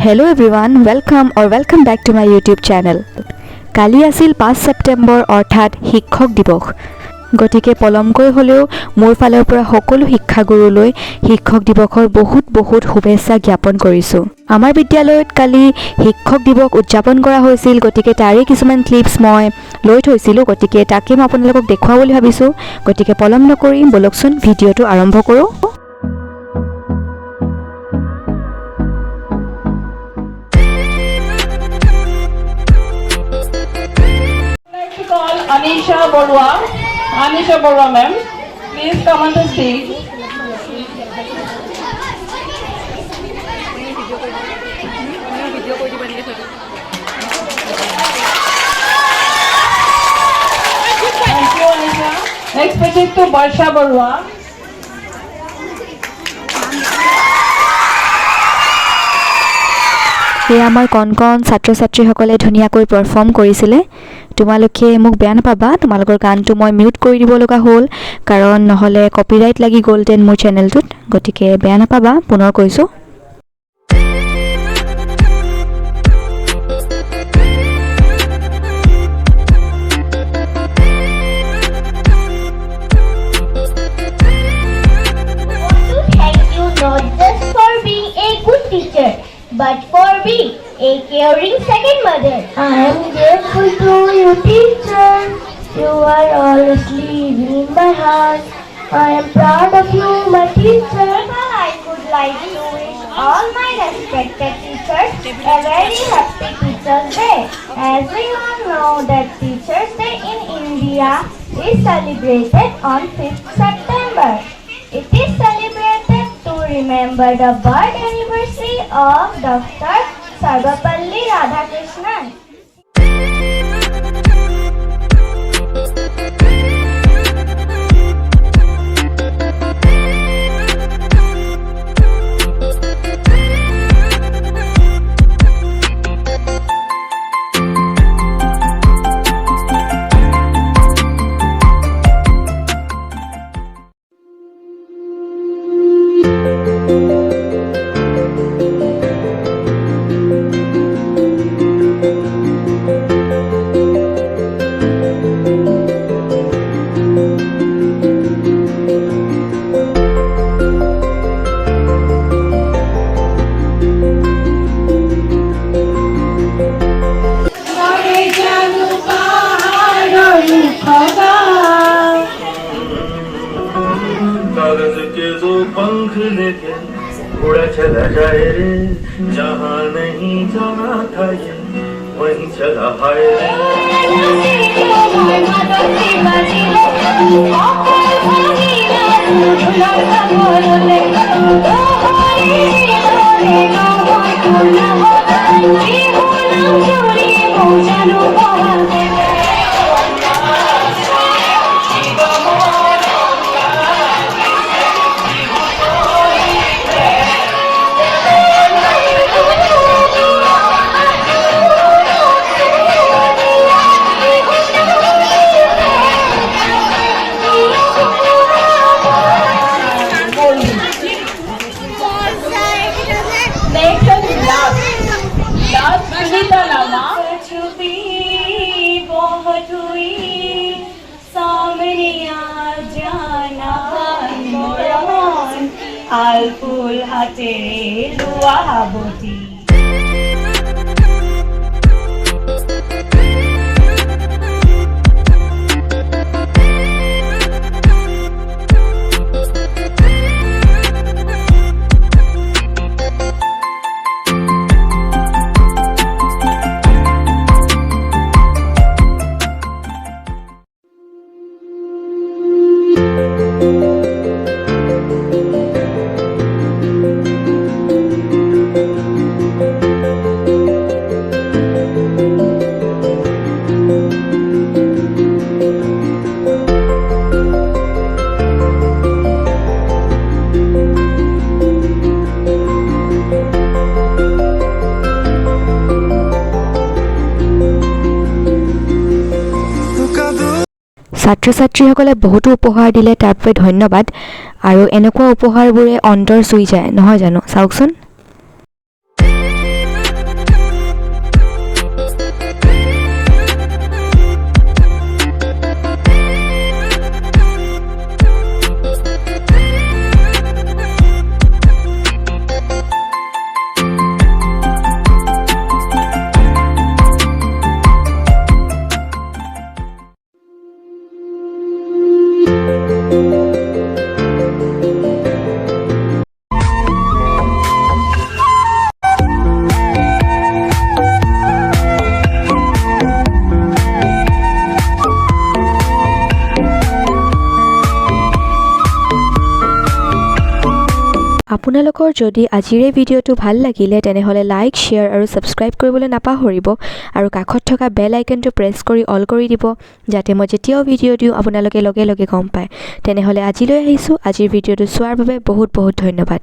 Hello everyone, welcome back to my YouTube channel. কালি আছিল 5 ছেপ্টেম্বৰ অৰ্থাৎ শিক্ষক দিৱস। গতিকে পলমকৈ হলেও মোৰ ফালৰ পৰা সকলো শিক্ষাগুৰুলৈ শিক্ষক দিৱসৰ বহুত শুভেচ্ছা জ্ঞাপন কৰিছো। আমাৰ বিদ্যালয়ত কালি শিক্ষক দিৱস উদযাপন কৰা হৈছিল, গতিকে তাৰে কিছুমান ক্লিপছ মই লৈ থৈছিলো, গতিকে তাকে মই আপোনালোকক দেখুৱাব বুলি ভাবিছো। গতিকে পলম নকৰি বলকচোন ভিডিঅ'টো আৰম্ভ কৰো। Anisha Borua ma'am, please come on the stage. Thank you Anisha. Next visit to Barsha Borua. আমাৰ কণ ছাত্ৰ-ছাত্ৰীসকলে ধুনীয়াকৈ পাৰফৰ্ম কৰিছিলে। তোমালোকে মোক বেয়া নাপাবা, তোমালোকৰ গানটো মই মিউট কৰি দিব লগা হ'ল, কাৰণ নহ'লে কপিৰাইট লাগি গ'লহেঁতেন মোৰ চেনেলটোত। গতিকে বেয়া নাপাবা, পুনৰ কৈছোঁ। But for being a caring second mother. I am grateful to you, teacher. You are always living in my heart. I am proud of you, my teacher. I would like to wish all my respected teachers a very happy Teachers' Day. As we all know that Teachers' Day in India is celebrated on 5th September. It is celebrated to remember the birth anniversary of Dr. Sarvapalli Radhakrishnan. कागज के जो पंख लेके उड़ा चला जाए रे, जहाँ नहीं जाना था ये वहीं चला हाय रे। Alful hate lua haboti. ছাত্ৰ-ছাত্ৰীসকলে বহুতো উপহাৰ দিলে, তাৰ বাবে ধন্যবাদ। আৰু এনেকুৱা উপহাৰবোৰে অন্তৰ চুই যায়, নহয় জানো? চাওকচোন। আপোনালোকৰ যদি আজিৰ এই ভিডিঅ'টো ভাল লাগিলে তেনেহ'লে লাইক, শ্বেয়াৰ আৰু ছাবস্ক্ৰাইব কৰিবলৈ নাপাহৰিব আৰু কাষত থকা বেল আইকনটো প্ৰেছ কৰি অল কৰি দিব যাতে মই যেতিয়াও ভিডিঅ' দিওঁ আপোনালোকে লগে লগে গম পায়। তেনেহ'লে আজিলৈ আহিছোঁ। আজিৰ ভিডিঅ'টো চোৱাৰ বাবে বহুত বহুত ধন্যবাদ।